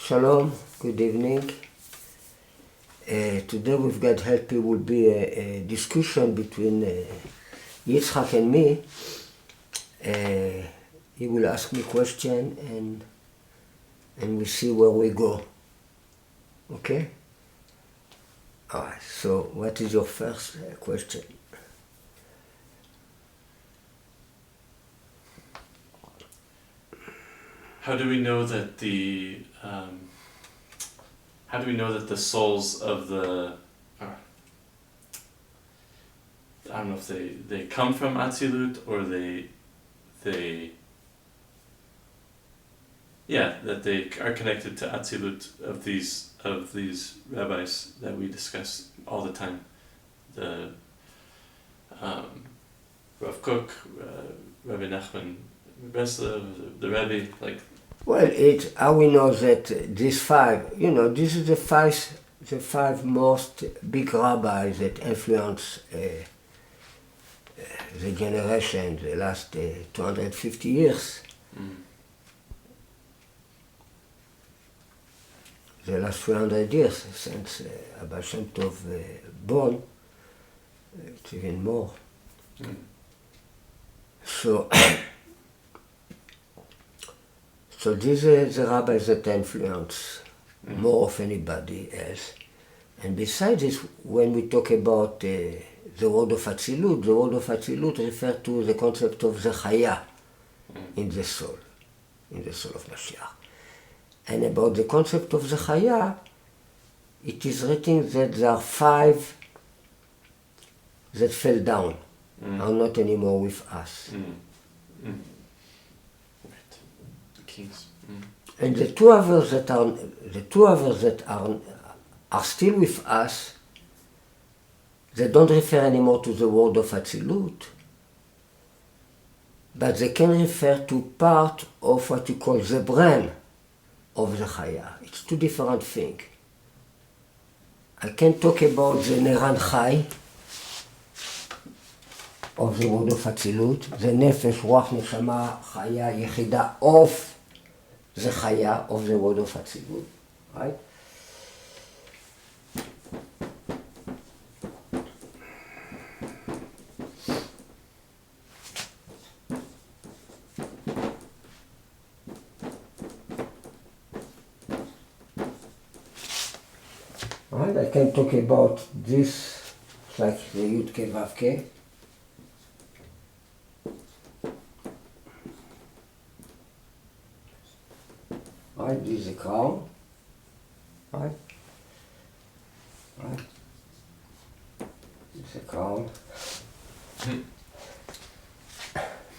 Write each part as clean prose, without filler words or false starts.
Shalom, good evening. Today we've got help. It will be a discussion between Yitzhak and me. He will ask me question and we see where we go. Okay? Alright, so what is your first question? How do we know that the souls of the I don't know if they come from Atzilut or that they are connected to Atzilut of these rabbis that we discuss all the time, the Rav Kook, Rabbi Nachman Breslev, the Rebbe, like. Well, it's how we know that these five, this is the five most big rabbis that influence the generation, the last 250 years. Mm. The last 300 years since Abba Shem Tov born, it's even more. Mm. So these are the rabbis that influence more of anybody else. And besides this, when we talk about the world of Atzilut refers to the concept of the Chaya in the soul of Mashiach. And about the concept of the Chaya, it is written that there are five that fell down, are not anymore with us. Right. The kings. And the two others that are still with us, they don't refer anymore to the world of Atzilut, but they can refer to part of what you call the brain of the Chaya. It's two different things. I can talk about the Neran Chai of the world of Atzilut, the Nefesh, Ruach, Neshama, Chaya, Yechida of the Chaya of the world of Atzilut, right? Right, I can talk about this, like the Yud Ke Vav Ke. Right, this is the crown. Right? This is the crown.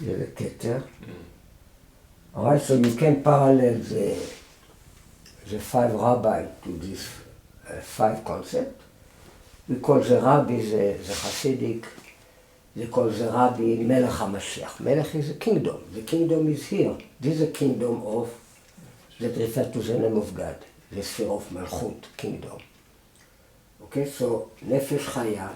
This is the Keter. Alright, so you can parallel the five rabbis to this five concepts. We call the rabbi the Hasidic. They call the rabbi Melech HaMashiach. Melech is a kingdom. The kingdom is here. This is a kingdom that refers to the name of God, the sphere of Malchut, kingdom. Okay, so Nefesh Chaya,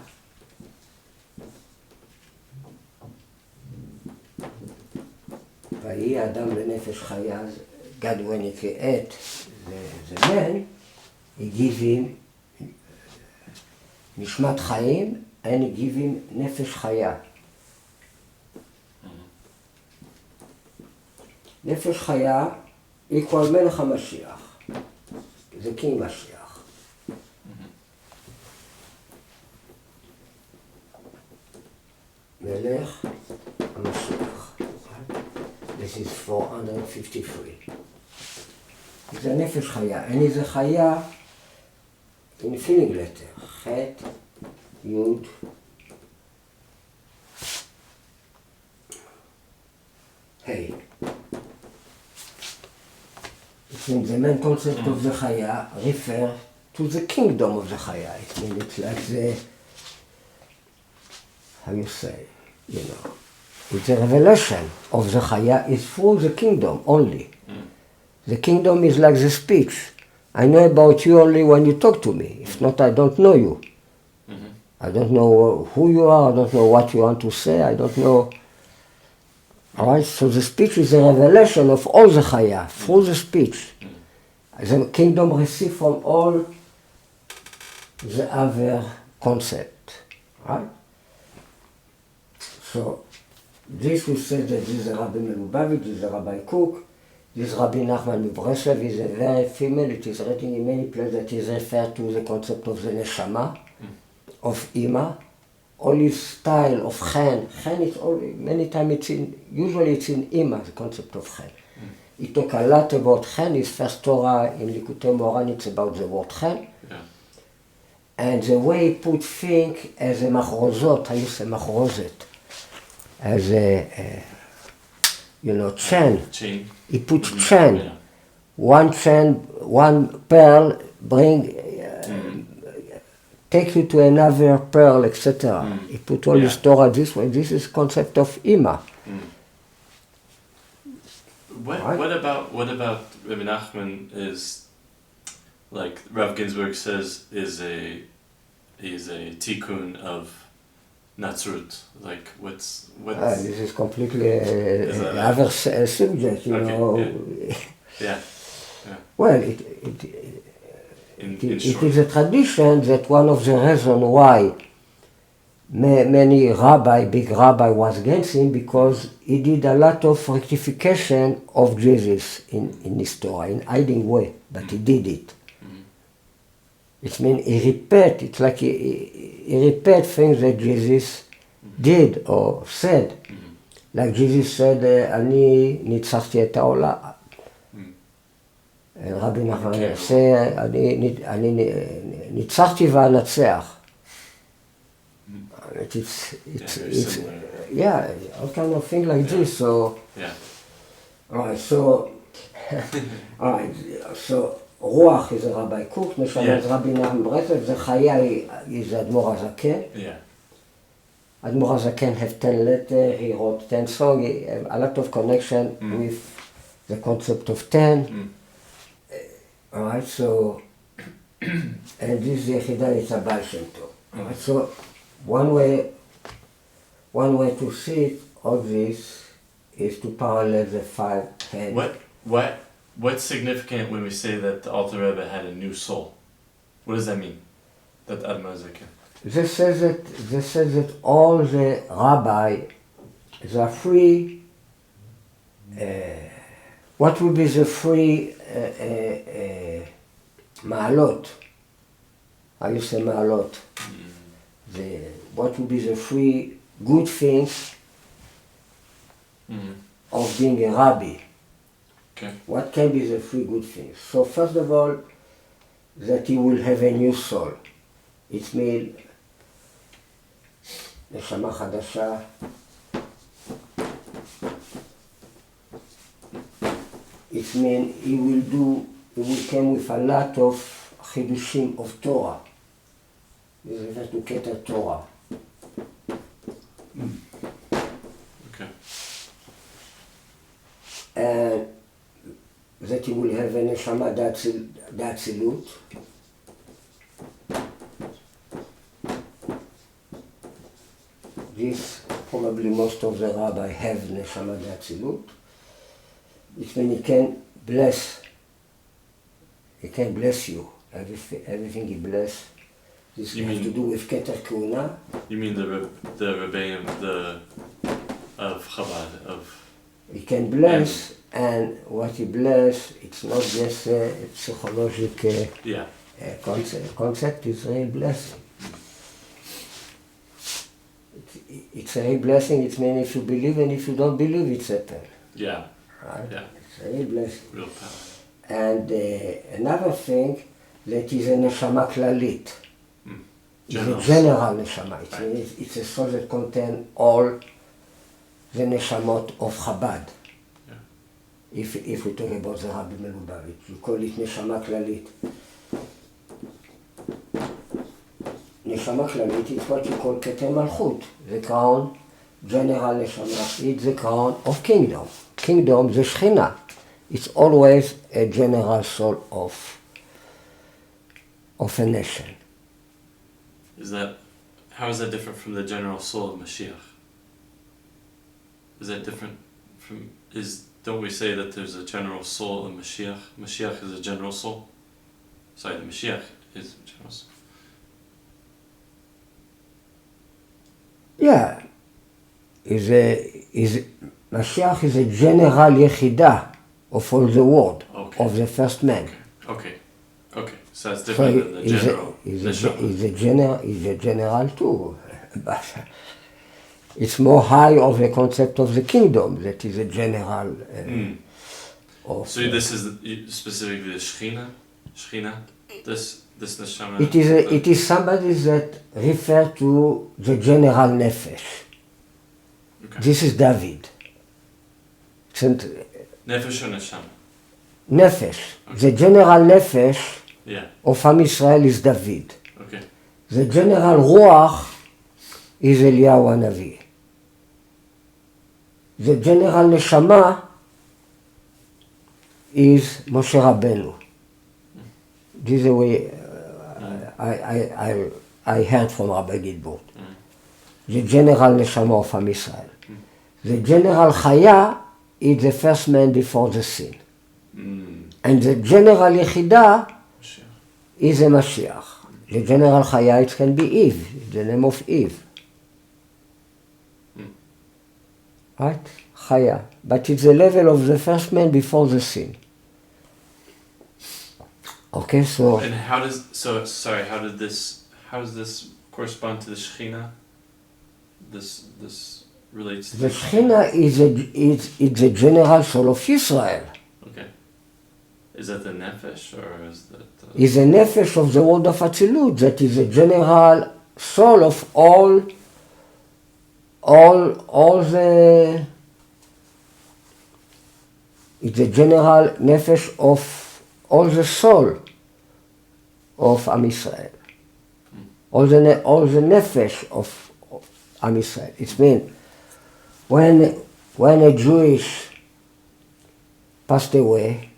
ויהי האדם לנפש חיה, God, when he created the man, he gave him נשמת חיים, and he gave him נפש חיה. נפש חיה equal מלך המשיח, the king משיח. מלך המשיח. This is 453. זה נפש חיה, and זה חיה in filling letter, ח' י' ה'. The main concept of the Chaya refers to the kingdom of the Chaya. It means it's like the, how you say, it's a revelation of the Chaya is through the kingdom only. The kingdom is like the speech. I know about you only when you talk to me. If not, I don't know you. I don't know who you are, I don't know what you want to say, I don't know. Alright, so the speech is a revelation of all the Chaya, through the speech. The kingdom received from all the other concept, right? So this we say that this is Rabbi Melubavitch, this is Rabbi Kook, this Rabbi Nachman Mibreslev is a very female. It is written in many places that is referred to the concept of the neshama, of ima. All his style of chen is all, many times usually it's in ima, the concept of chen. He talk a lot about chen. His first Torah in Likutei Moharan, it's about the word chen. Yeah. And the way he put things as a machrozot, I use a machrozet, as a chain. He put chain. Yeah. One chain, one pearl take you to another pearl, etc. He put all his Torah this way. This is concept of ima. What about Rabbi Nachman is, like Rav Ginsburg says, is a tikkun of Natsrut. Like what's this is completely another subject, you know. Yeah. Well, it is a tradition that one of the reasons why many big rabbi was against him, because he did a lot of rectification of Jesus in his Torah, in hiding way, but he did it. It means it's like he repeat things that Jesus did or said. Like Jesus said, אני ניצחתי את העולם. רבי נחמן say, אני ניצחתי ואנצח. It's all kind of thing like this. So, alright, so רוח is Rabbi Kook, נשמה is Rabbi Nachman Mibreslev, the Chaya is Admor HaZaken. Admor HaZaken have 10 letters, he wrote 10 songs, a lot of connection with the concept of 10. Alright, so, and this Yechida is a Baal Shem Tov. Alright, so one way to see all this is to parallel the 5 heads. What's significant when we say that the Alter Rebbe had a new soul? What does that mean? That Admor HaZaken. They say that all the rabbi, they are free. What would be the free ma'alot? How you say ma'alot? What would be the free good things of being a rabbi? Okay. What can be the three good things? So first of all, that he will have a new soul. It means neshama chadasha. It means he will come with a lot of chidushim of Torah. This is to Keter Torah. Okay. And that he will have a neshama d'atzilut. This probably most of the rabbi have neshama d'atzilut. It means he can bless you. Everything he bless. This has to do with Keter Keuna. You mean the Rebbeim of Chabad of? He can bless, and what he bless, it's not just a psychological concept. It's a real blessing. It's a real blessing. It means if you believe, and if you don't believe, it's happen. Yeah. Right? Yeah. It's a real blessing. Real power. And another thing, that is a neshama klalit. It's a general neshama. It's a soul that contains all the neshamot of Chabad. Yeah. If we talk about the Rabbi Melubavitch, you call it neshama klalit. Neshama klalit is what you call Keter Malchut, the crown, general neshama. It's the crown of kingdom. Kingdom, the Shechina. It's always a general soul of a nation. How is that different from the general soul of Mashiach? Is that different from, don't we say that there's a general soul in Mashiach? Mashiach is a general soul. Sorry, the Mashiach is a general soul. Yeah, Mashiach is a general yechida of all the world, Okay. of the first man. Okay. So that's different than the general. He's a general too, but it's more high of the concept of the kingdom that is a general. So this is specifically the Shechina. This neshama. It is somebody that refers to the general nefesh. Okay. This is David. Nefesh or neshama? Nefesh. Okay. The general nefesh Yeah. of Am Israel is David. Okay. The general ruach is Eliyahu Hanavi. The general neshama is Moshe Rabbeinu. This is the way I heard from Rabbi Gilbert. The general neshama of Am Israel. The general chaya is the first man before the sin. And the general yechida is a Mashiach. The general chaya, it can be Eve, the name of Eve. Right? Chaya. But it's the level of the first man before the sin. Okay, so... And how does this correspond to the Shechina? This relates to the Shechina is the general soul of Israel. Okay. Is that the nefesh or is that? Is the nefesh of the world of Atzilut, that is the general soul of all the. It's the general nefesh of all the soul of Am Israel. All the nefesh of Am Israel. It means when a Jewish passed away,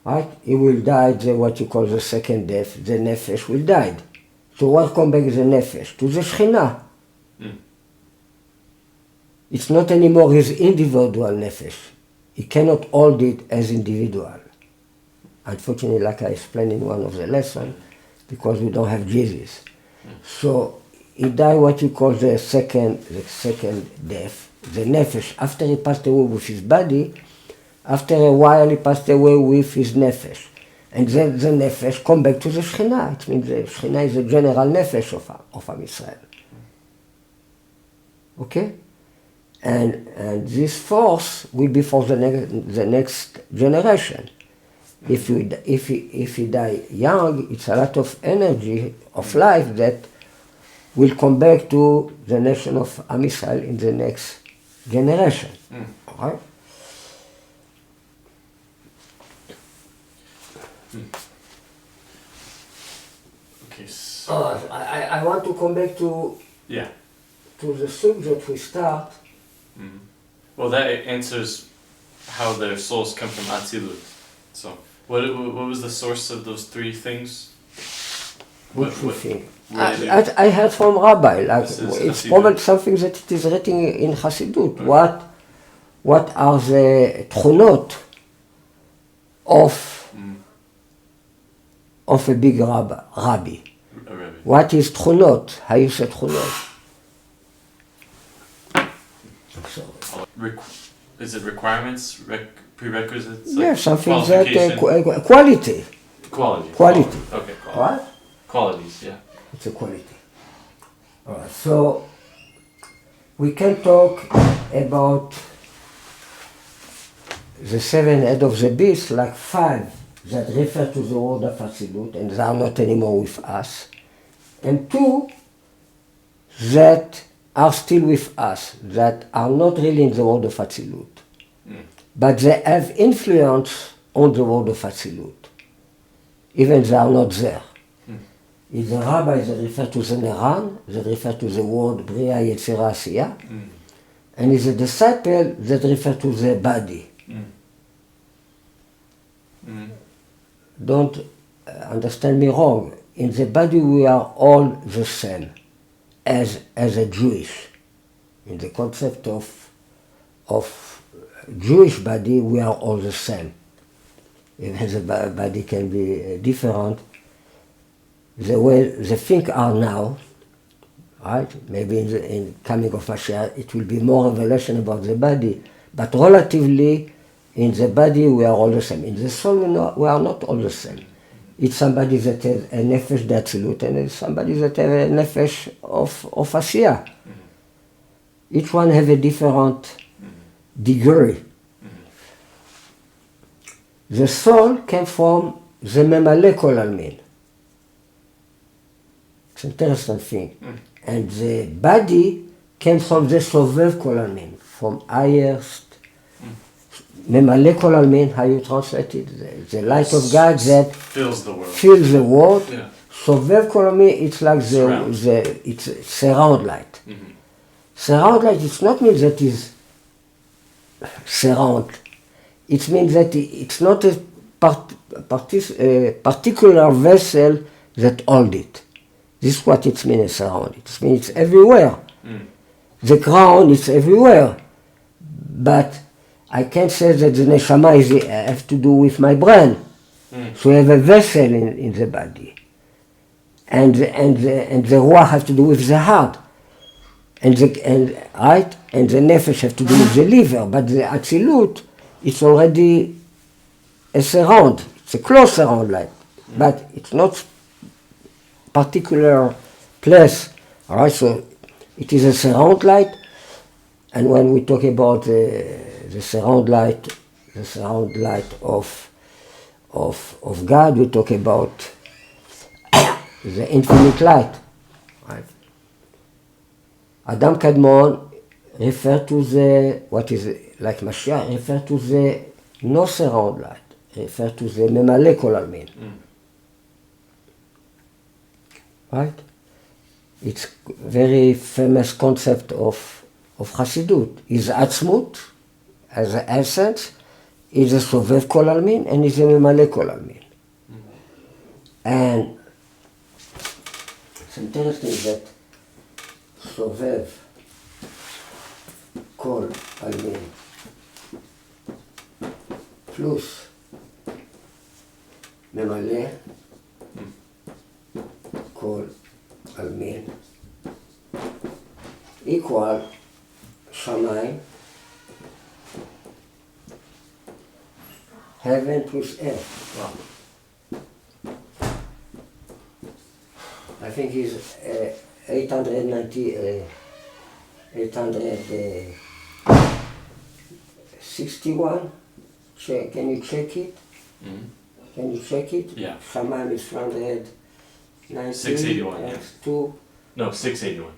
right, he will die what you call the second death. The nefesh will die. So what comes back the nefesh? To the Shechina. It's not anymore his individual nefesh. He cannot hold it as individual. Unfortunately, like I explained in one of the lessons, because we don't have Jesus. So he died what you call the second death. The nefesh, after he passed away with his body, after a while he passed away with his nefesh. And then the nefesh come back to the Shechina. It means the Shechina is the general nefesh of Am Israel. Okay? And this force will be for the next generation. If he die young, it's a lot of energy, of life that will come back to the nation of Am Israel in the next generation. All right? Okay. So I want to come back to the subject we start. Well, that answers how their souls come from Atzilut. So, what was the source of those three things? What thing? I heard from Rabbi. Like it's probably something that it is written in Hasidut. Okay. What are the tchunot of a big rabbi? A rabbi. What is tchunot? How you say tchunot? Is it requirements, prerequisites? Yeah, like something that quality. Quality. Okay, quality. What? Qualities, yeah. It's a quality. All right. So we can talk about the seven head of the beast, like five that refer to the world of Atzilut, and they are not anymore with us, and two that are still with us, that are not really in the world of Atzilut, but they have influence on the world of Atzilut, even they are not there. It's the rabbis that refer to the Neran, that refer to the word Bria, Yetzirah, Asiyah, and it's a disciple that refer to the body. Don't understand me wrong. In the body we are all the same as a Jewish, in the concept of Jewish body, we are all the same. Even the body can be different. The way the things are now, right? Maybe in coming of Mashiach, it will be more revelation about the body, but relatively, in the body we are all the same. In the soul we are not all the same. It's somebody that has a nefesh d'atzilut and it's somebody that has a nefesh of Asiyah. Each one has a different degree. The soul came from the Memale Kol Almin. It's an interesting thing. And the body came from the Sovev Kol Almin, from highest. Memale Kol Almin, how you translate it? The light of God that fills the world. Fills the world. Yeah. Sovev Kol Almin, it's like it's surround light. Surround light, it's not mean that is surround. It means that it's not a particular vessel that hold it. This is what it means, surround. It means it's everywhere. The ground is everywhere. But I can't say that the neshama have to do with my brain. So I have a vessel in the body. And the ruach has to do with the heart. And the nefesh have to do with the liver. But the atzilut, it's already a surround. It's a close surround light. But it's not particular place. All right, so it is a surround light. And when we talk about the surround light of God, we talk about the infinite light. Right? Adam Kadmon refer to the, what is it, like Mashiach, refer to the no surround light, refer to the Memale Kol Almin. Right? It's very famous concept of Hasidut. Is Atzmut, as an essence, is a Sovev Kol Almin and is a Memale Kol Almin. And it's interesting that Sovev Kol Almin plus Memale Kol Almin equal Shamayim, heaven plus earth. Wow. I think it's 861. Can you check it? Can you check it? Yeah. Shamayim is 390. 681, yeah. 2. No, 681.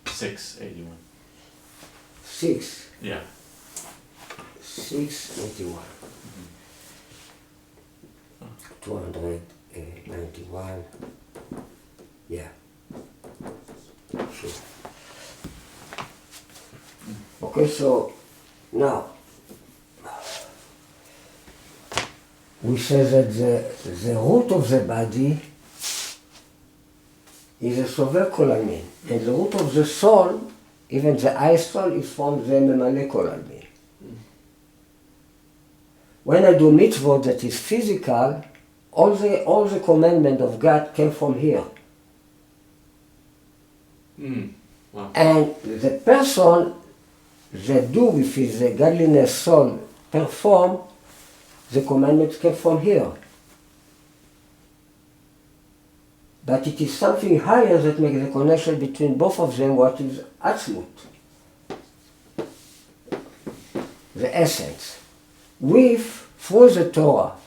681. 6. Yeah. 681. 291. Yeah. Sure. Okay, so now we say that the root of the body is a Sovev Kol Almin, and the root of the soul, even the highest soul, is from the Memale Kol Almin. When I do mitzvot that is physical, all the commandment of God came from here. Wow. And the person that do with his godliness soul perform, the commandments came from here. But it is something higher that makes the connection between both of them, what is Atzmut, the essence, through the Torah.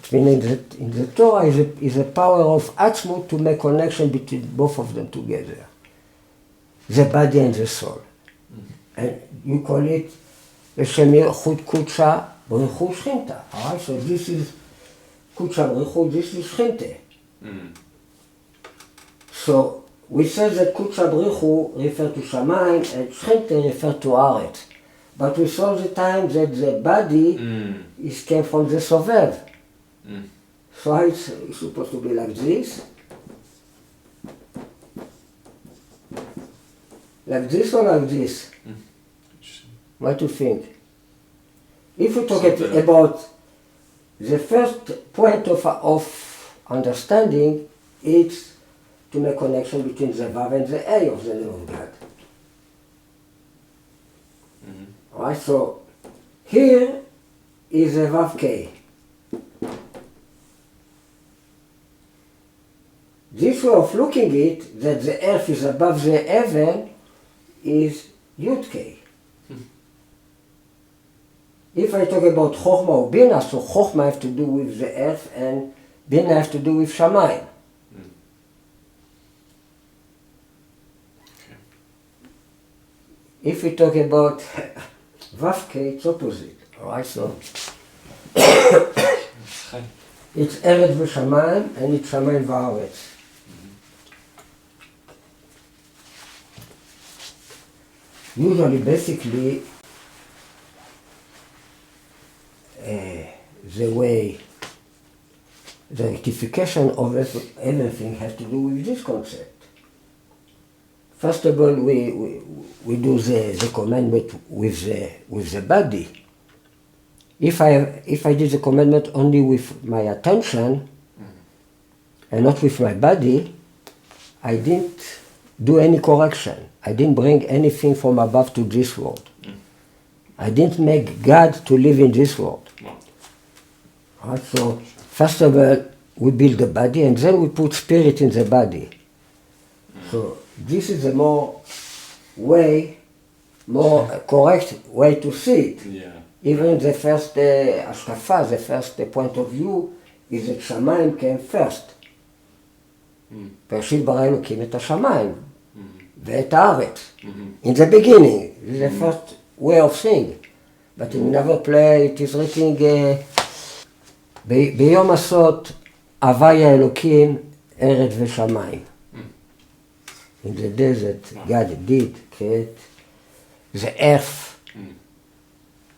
It means in the Torah is a power of Atzmut to make connection between both of them together, the body and the soul. And you call it Shemir Chut Kutsha Brichu Shchinta. All right, so this is Kutsha Brichu, this is Shchinte. So we say that Kutsha Brichu refer to Shamayim and Shchinte refer to Aretz. But we saw the time that the body came from the Sovev. So it's supposed to be like this. Like this or like this? What do you think? If we talk about the first point of understanding, it's to make connection between the Vav and the A of the name of God. Mm-hmm. Alright, so here is a Vav K. This way of looking at it, that the earth is above the heaven, is Yud K. If I talk about Chokhmah or Bina, so Chokhmah has to do with the earth and Bina has to do with Shamayim. Okay. If we talk about Vav K, it's opposite. Alright, so it's Eretz v'Shamayim and it's Shamayim v'Haaretz. Usually, basically, the way the rectification of everything has to do with this concept. First of all, we do the commandment with the body. If I did the commandment only with my attention and not with my body, I didn't do any correction. I didn't bring anything from above to this world. I didn't make God to live in this world. Right, so first of all, we build the body and then we put spirit in the body. So this is a more correct way to see it. Yeah. Even the first ashkafa, the first point of view, is that Shamayim came first. בראשית ברא אלוקים את השמיים ואת הארץ. In the beginning, this is the first way of seeing. But in another place it is written, ביום הסוד הוויה אלוקים ארץ ושמיים. In the desert, God did create the earth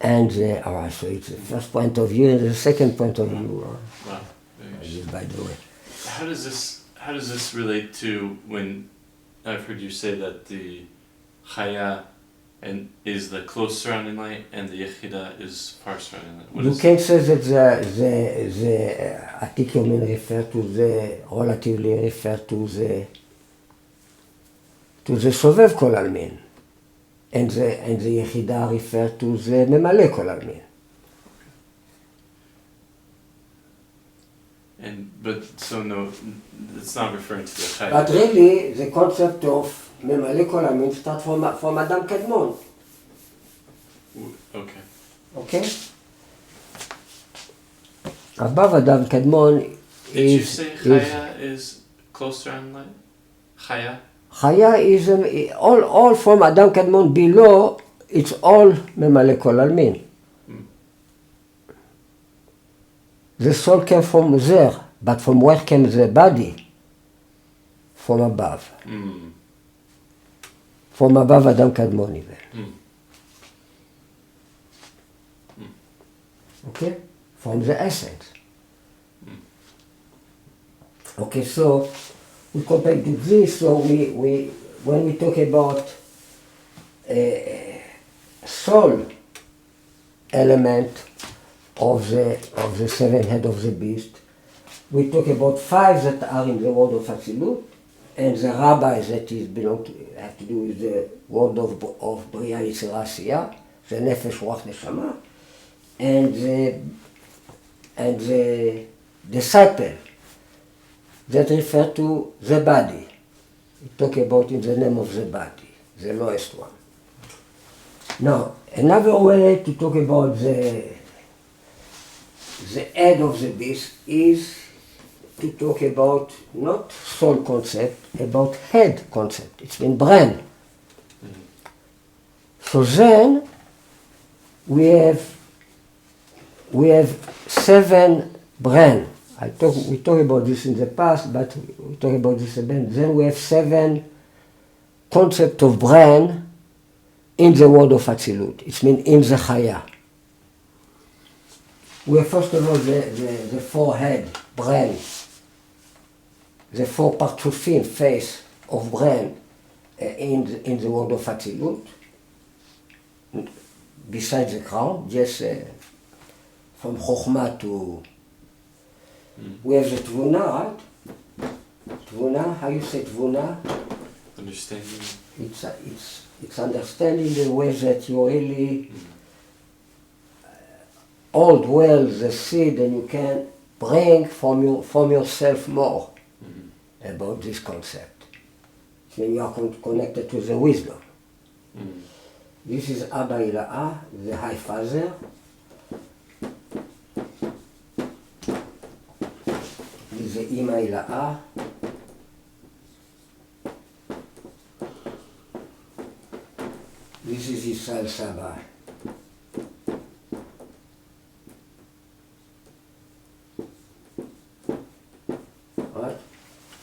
and the, so it's the first point of view and the second point of view. Wow. By the way. How does this relate to when I've heard you say that the Chaya is the close surrounding light and the Yechida is far surrounding light? You can say that the Atik Yomin refer to the, relatively refer to the Sovev Kol Almin, and the Yechida refer to the Memale Kol Almin. But so no, it's not referring to the Chaya. But really, the concept of Memale Kol Almin starts from Adam Kadmon. Okay. Okay? Above Adam Kadmon is... Did you say Chaya is close surrounding light? Chaya? Chaya is all from Adam Kadmon below, it's all Memale Kol Almin. The soul came from there, but from where came the body? From above. From above Adam Kadmon even. Okay? From the essence. Okay, so we come back to this, so we when we talk about soul element of the seven head of the beast, we talk about 5 that are in the world of Atzilut, and the rabbis that have to do with the world of Bria Yitzhak Asiyah, the Nefesh Ruach Neshama, and the disciple that refer to the body. We talk about in the name of the body, the lowest one. Now, another way to talk about the head of the beast is to talk about not soul concept, about head concept. It's been brain. So then we have 7 brain. We talked about this in the past, but we talk about this again. Then we have 7 concepts of brain in the world of Atzilut. It means in the Chaya. We have first of all the 4 head, brain, the 4 partsufim, face of brain in the world of Atzilut. beside the crown, just from Chokhmah to... We have the Tvuna, right? Tvuna, how you say Tvuna? Understanding. It's understanding the way that you really hold well the seed and you can bring from yourself more about this concept. When you are connected to the wisdom. This is Abba Ila'a, the High Father. This is the Ima Ila'a. This is Israel Saba. Right?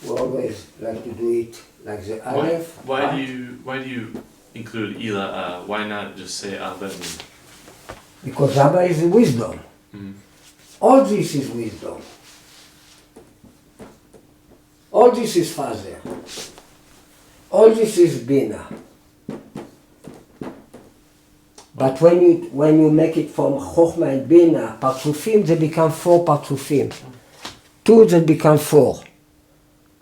We always like to do it like the Aleph. Why do you include Ila? Why not just say Abba? Because Abba is wisdom. All this is wisdom. All this is Father. All this is Bina. But when you make it from Chokhmah and Bina, Partsufim, they become 4 Partsufim. 2 that become 4.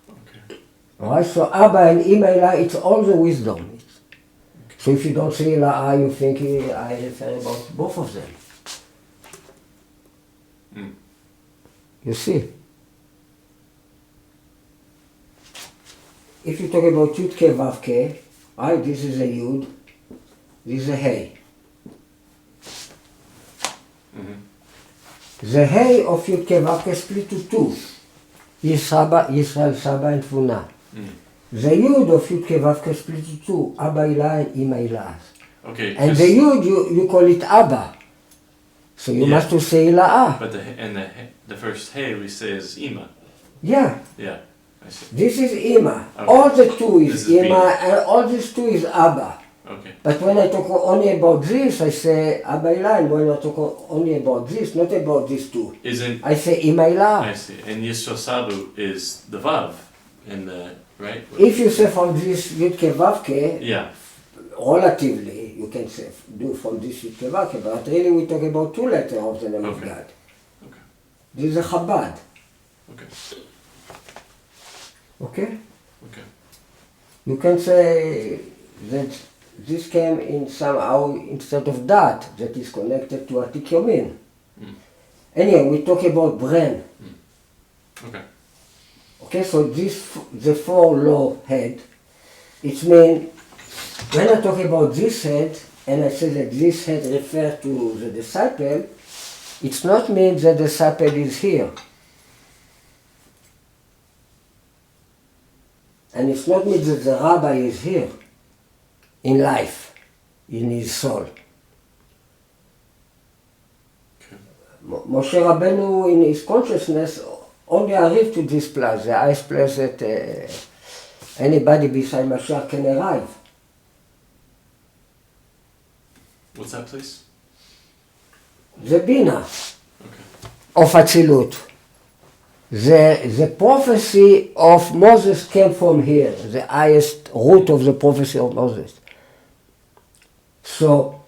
Okay. Alright, so Abba and Imaila, it's all the wisdom. Okay. So if you don't say Ila'a, you think I refer about both of them. You see? If you talk about Yud Ke Vav Ke, right, this is a Yud, this is a Hey. The Hey of Yud Ke Vav Ke split to 2. Israel Saba and Tvuna. The Yud of Yud Ke Vav Ke split to 2. Abba Ilah and Ima Ilah. Okay. And the Yud, you call it Abba. So you must to say Ila'ah. But the first Hey we say is Ima. Yeah. Yeah, I see. This is Ima. Okay. All the 2 is Ima, Ima, and all these 2 is Abba. Okay. But when I talk only about this, I say Abba Ilah, and when I talk only about this, not about these 2, I say Ima Ilah. I see. And Yisro Sabu is the Vav in the, right? If you say from this Yud Ke Vav Ke, yeah. Relatively, you can say do from this Yud Ke Vav Ke, but really we talk about 2 letters of the name of God. Okay. This is a Chabad. Okay. Okay? Okay. You can say that this came in somehow instead of that is connected to Atik Yomin. Anyway, we talk about brain. Okay. Okay, so the 4 low head, it means when I talk about this head and I say that this head refers to the disciple, it's not mean that the disciple is here. And it's not mean that the rabbi is here in life, in his soul. Okay. Moshe Rabbeinu in his consciousness only arrived to this place, the highest place that anybody beside Mashiach can arrive. What's that place? The Bina Okay. of Atzilut. The prophecy of Moses came from here, the highest root of the prophecy of Moses. So,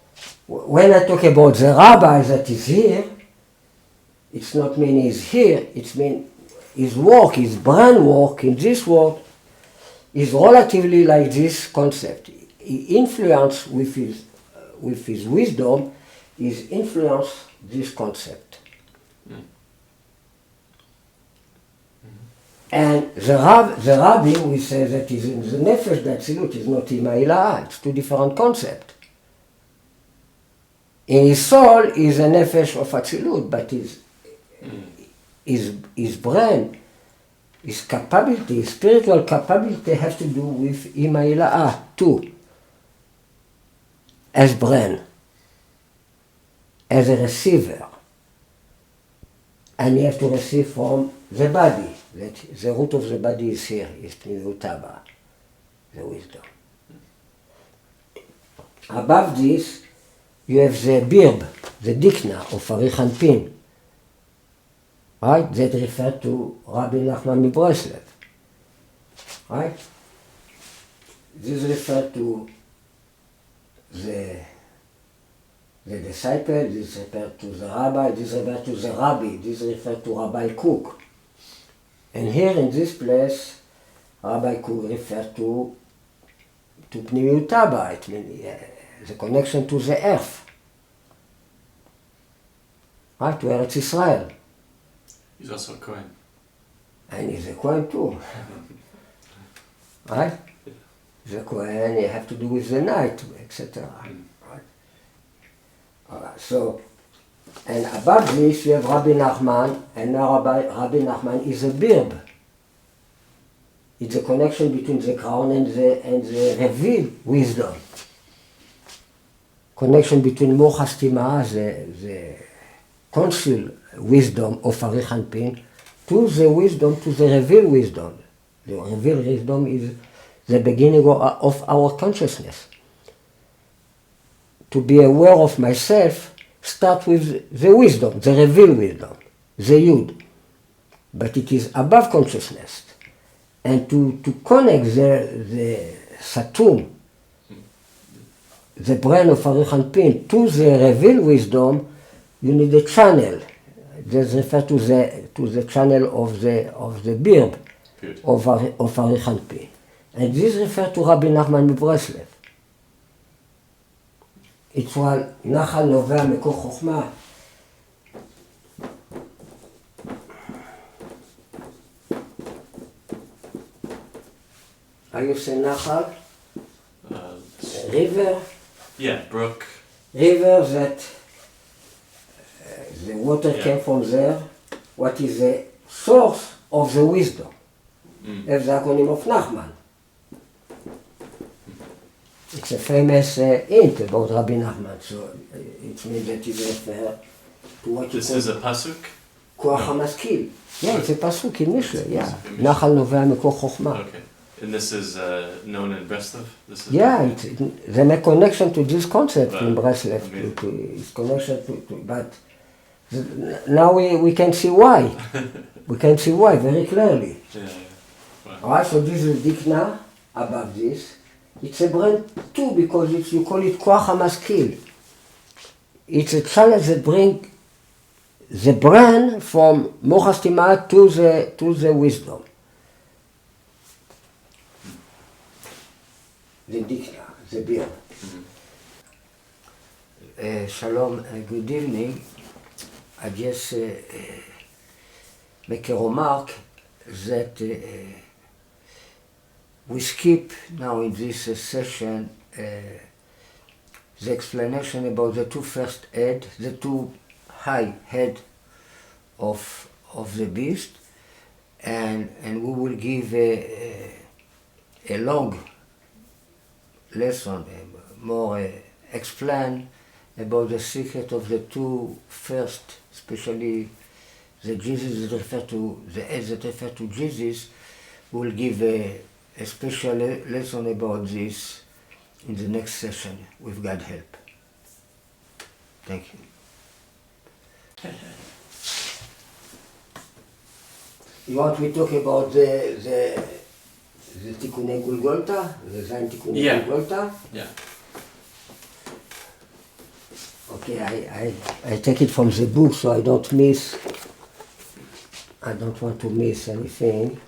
when I talk about the rabbi that is here, it's not mean he's here, it's mean his work, his brain work in this world is relatively like this concept. He influenced with his wisdom, he's influenced this concept. And the rabbi, we say that is in the nefesh d'Atzilut, is not Ima Ilah, it's 2 different concepts. In his soul is a nefesh of Atzilut, but his brain, his capability, his spiritual capability has to do with Ima Ilah too, as brain, as a receiver. And you have to receive from the body. That the root of the body is here, is Pnimiutaba, the wisdom. Above this, you have the birb, the dikna of Arich Pin, right? That refer to Rabbi Nachman Mibreslev, right? This refer to the the disciple, this refers to the rabbi, this refers to the rabbi, this refers to Rabbi Cook. And here in this place, Rabbi Cook refers to פנימיות אבא, it means the connection to the earth. Right, to Eretz Israel. He's also a Cohen. And he's a Cohen too. Right? The Cohen, you have to do with the night, etc. Right? Alright, so, and above this you have Rabbi Nachman, and now Rabbi Nachman is a birb. It's a connection between the crown and the revealed wisdom. Connection between Mor Hastima, the concealed wisdom of Ari Hanpin, to the wisdom, to the revealed wisdom. The revealed wisdom is the beginning of our consciousness. To be aware of myself, start with the wisdom, the revealed wisdom, the Yud. But it is above consciousness. And to connect the Satum, the brain of Ari Hanpin, to the revealed wisdom, you need a channel. This refers to the channel of the birb of Ari Hanpin. And this refers to Rabbi Nachman מברסלב. It's called נחל נובע מקור חוכמה. How you say נחל? River? Yeah, brook. River that the water came from there. What is the source of the wisdom? That's the acronym of Nachman. It's a famous hint about Rabbi Nachman, so it means that it refers to what you This call is a pasuk? כוח המשכיל. Yeah, it's a pasuk in Mishle, yeah. נחל נובע מקור חוכמה. Okay. And this is known in Breslov? This is Yeah, they make connection to this concept in Breslov. I mean- It's connection but now we can see why. We can see why very clearly. Yeah. Wow. Alright, so this is Dikna above this. It's a brand too because you call it כוח המשכיל. It's a challenge that brings the brain from Mor Hastima to the wisdom. The Dikna, the beer. Shalom, good evening. I just make a remark that we skip now in this session the explanation about the two first head, the two high head of the beast, and we will give a long lesson, more explain about the secret of the two first, especially the Jesus that refer to the heads that refer to Jesus. We will give a special lesson about this in the next session with God's help. Thank you. You want me to talk about the Tikkunei Golgotha, the Zayin Tikkunei Golgotha? Yeah. Okay, I take it from the book so I don't want to miss anything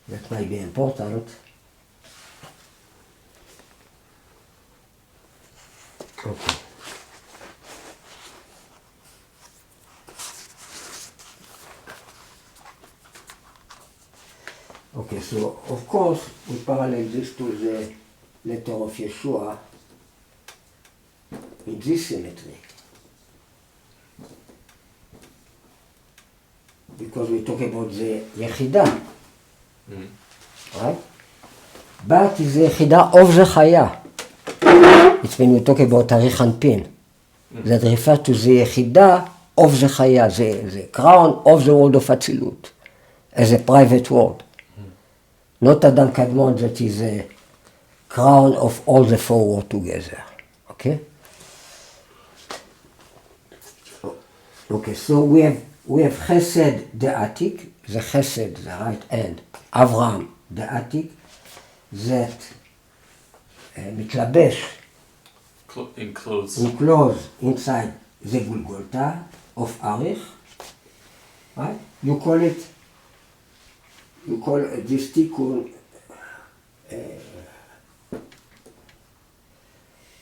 that might be important. Okay. Okay, so of course we parallel this to the letter of Yeshua in this symmetry. Because we talk about the Yechidah, right? But it's the Yechidah of the Chaya. It's when we talk about Ari Hanpin that refer to the Yechidah of the Chaya, the crown of the world of Atzilut, as a private world. Not Adam Kadmon that is a crown of all the four worlds together. Okay? Okay, so we have Chesed the Atik, the Chesed, the right hand, Avram the Atik, that מתלבש enclosed. enclosed inside the Golgotha of Arich, right? You call this tikkun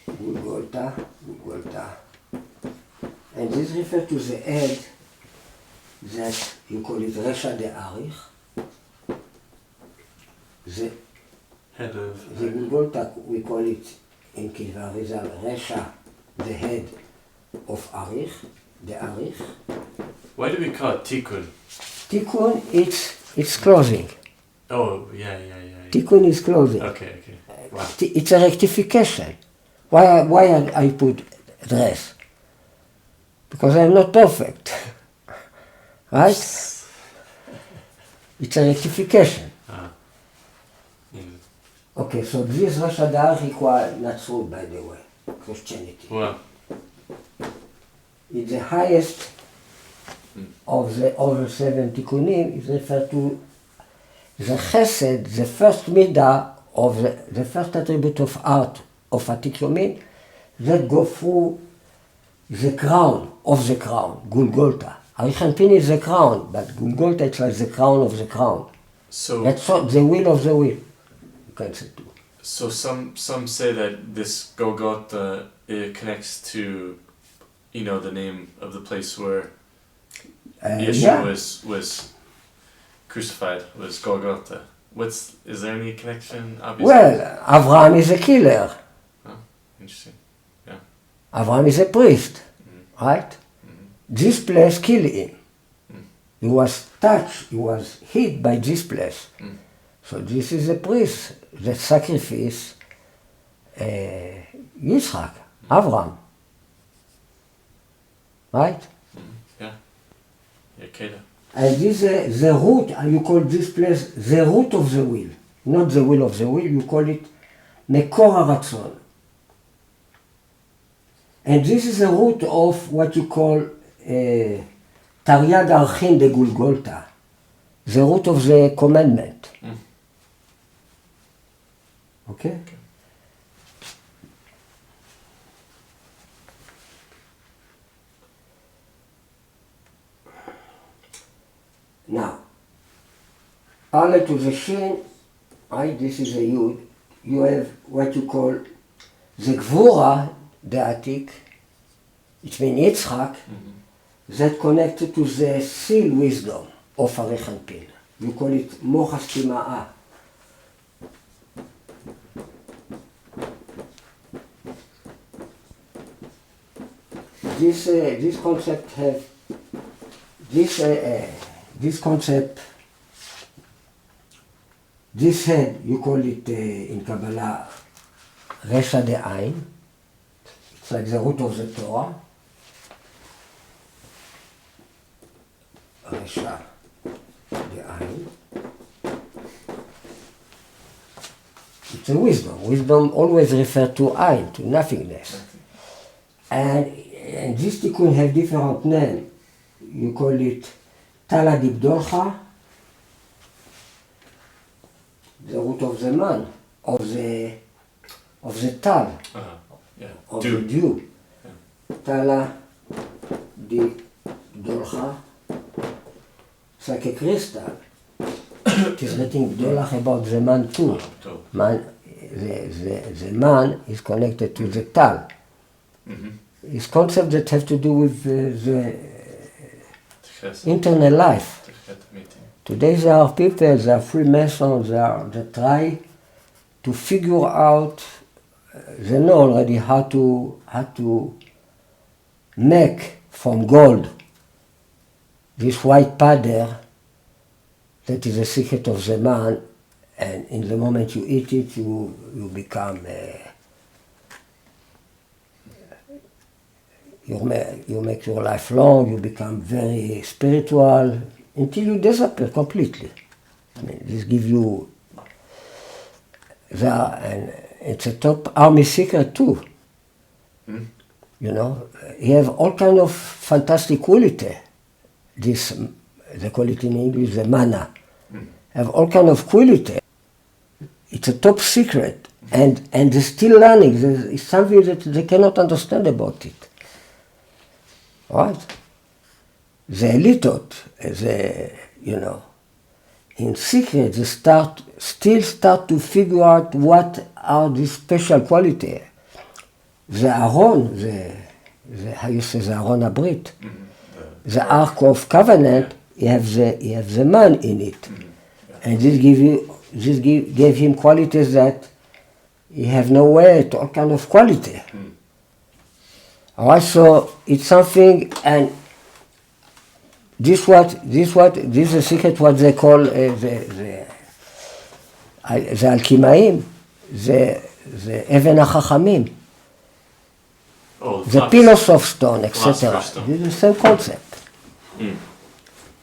Golgotha, and this refers to the head that you call it Resha de Arich. The Head of. The Golgotha, we call it in Kilvarizal Resha, the head of Arich, the Arich. Why do we call it tikkun? Tikkun, it's closing. Oh, yeah. Tikkun is closing. Okay. Wow. It's a rectification. Why I put dress? Because I'm not perfect. Right? It's a rectification. Okay, so this Resha de Arich equals Natsut, by the way, Christianity. Wow. It's the highest of the over 7 tikkunim. Is referred to the chesed, the first midah of the first attribute of art of Atikumin that go through the crown of the crown, Golgotha. Arichanpin is the crown, but Golgotha is like the crown of the crown. So that's the will of the will. You can say too. So some say that this Golgotha it connects to, the name of the place where Yeshua was crucified, was Golgotha. Is there any connection? Obviously. Well, Avraham is a killer. Oh, interesting. Yeah. Avraham is a priest, right? This place killed him. He was touched, he was hit by this place. So this is a priest that sacrificed Yitzchak, Avraham. Right? Yeah. Keda. And this the root, you call this place the root of the will. Not the will of the will, you call it Mekor HaRatzon. And this is the root of what you call Taryag Archin de Golgotha, the root of the commandment. Okay? Now, parallel to the Shin, right, this is a Yud, you have what you call the Gvura, the Atik, it means Yitzchak, that connected to the seal wisdom of Arichanpin. You call it Mochas Tima'ah. This concept have this concept. This head you call it in Kabbalah Resha de Ain. It's like the root of the Torah. Resha de Ain. It's a wisdom. Wisdom always refers to Ain, to nothingness. And this tikkun have different name. You call it Tala Dibdolcha, the root of the man, of the tal, of the dew. Yeah. Tala Dibdolcha. It's like a crystal. It is written Bdolach about the man too. Man, the man is connected to the tal. It's concepts that have to do with the internal life. Today there are people, there are Freemasons, they try to figure out, they know already how to make from gold this white powder that is the secret of the man, and in the moment you eat it, you become you make your life long, you become very spiritual, until you disappear completely. I mean, this gives you, and it's a top army secret too. You know, you have all kind of fantastic quality. They call it in English the mana. Have all kind of quality. It's a top secret And they're still learning. It's something that they cannot understand about it. Right? The elitot, in secret, they still start to figure out what are the special qualities. The Aaron, how you say, the Aaron Abrit, the Ark of Covenant, you have the man in it, and this gave him qualities that he have nowhere, all kind of quality. All right, so it's something, and this is a secret what they call the Alkimaim, the Even HaChachamim, the pillars of stone, etc. This is the same concept.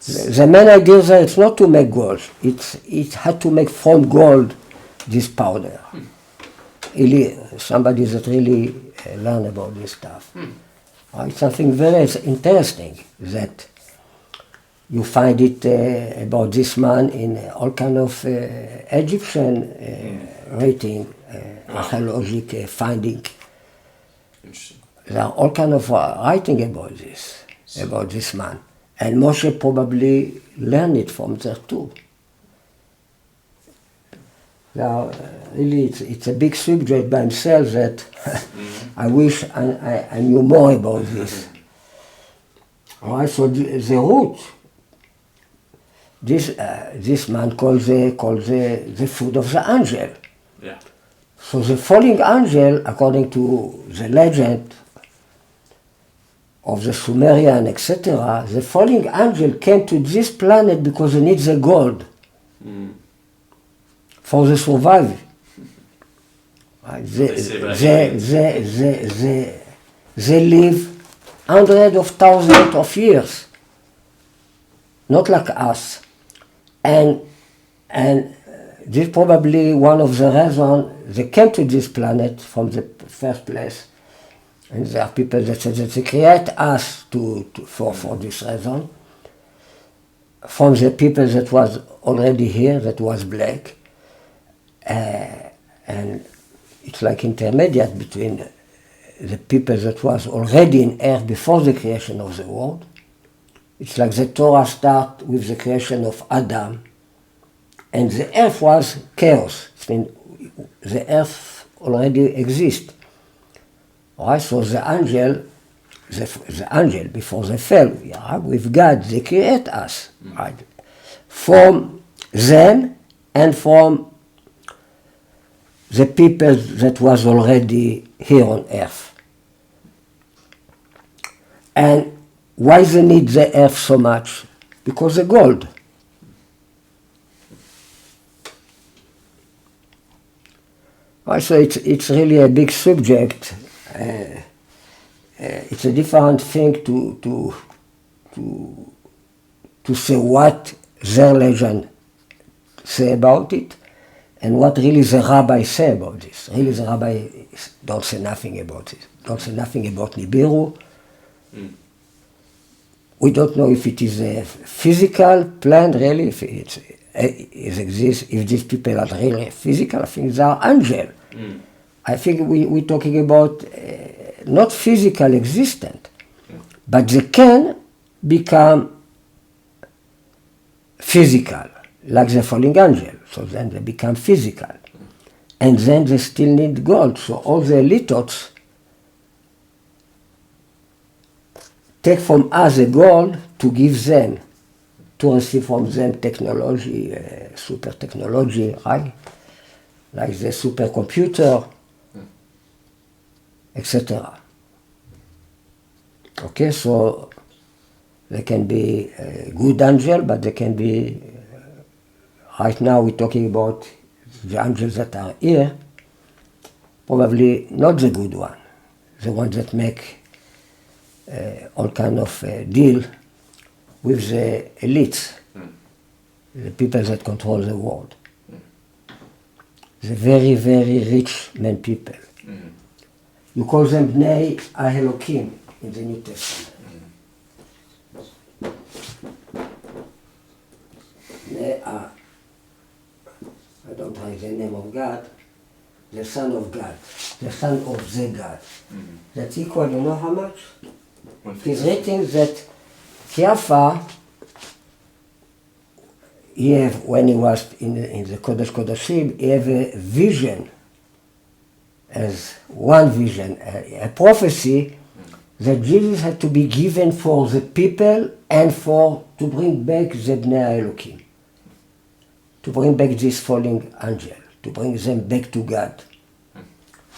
The main idea there, it's not to make gold. It had to make from gold this powder. Really, somebody that really learn about this stuff. It's something very interesting that you find it about this man in all kind of Egyptian writing, archaeological finding. There are all kind of writing about this man. And Moshe probably learned it from there too. Now, really, it's a big subject by himself that I wish I knew more about this. All right, so the root, this man called the food of the angel. Yeah. So the falling angel, according to the legend of the Sumerian, etc., the falling angel came to this planet because they need the gold for the survival. They live hundreds of thousands of years, not like us. And this is probably one of the reasons they came to this planet from the first place. And there are people that say that they create us for this reason. From the people that was already here, that was black. And it's like intermediate between the people that was already in earth before the creation of the world. It's like the Torah starts with the creation of Adam. And the earth was chaos. I mean, the earth already exists. Right? So the angel before they fell, with God, they create us. Right? From them and from the people that was already here on earth. And why they need the earth so much? Because the gold. So it's really a big subject. It's a different thing to say what their legend say about it, and what really the rabbi say about this. Really, the rabbi don't say nothing about it. Don't say nothing about Nibiru. We don't know if it is a physical plan, really, if it exists, if these people are really physical. I think they are angels. I think we're talking about not physical existent, but they can become physical, like the falling angel. So then they become physical. And then they still need gold. So all the elitots take from us the gold to give them, to receive from them technology, super technology, right? Like the supercomputer, etc. Okay, so they can be a good angel, but they can be, right now we're talking about the angels that are here, probably not the good one, the ones that make all kind of deal with the elites, the people that control the world. The very, very rich men people. You call them Bnei Elohim in the New Testament. I don't write the name of God, the Son of God, the Son of the God. That's equal, you know how much? He's writing that Kiafa, when he was in the Kodesh Kodashim, he had a vision, as one vision, a prophecy that Jesus had to be given for the people and to bring back the Bnei Elohim, to bring back this falling angel, to bring them back to God.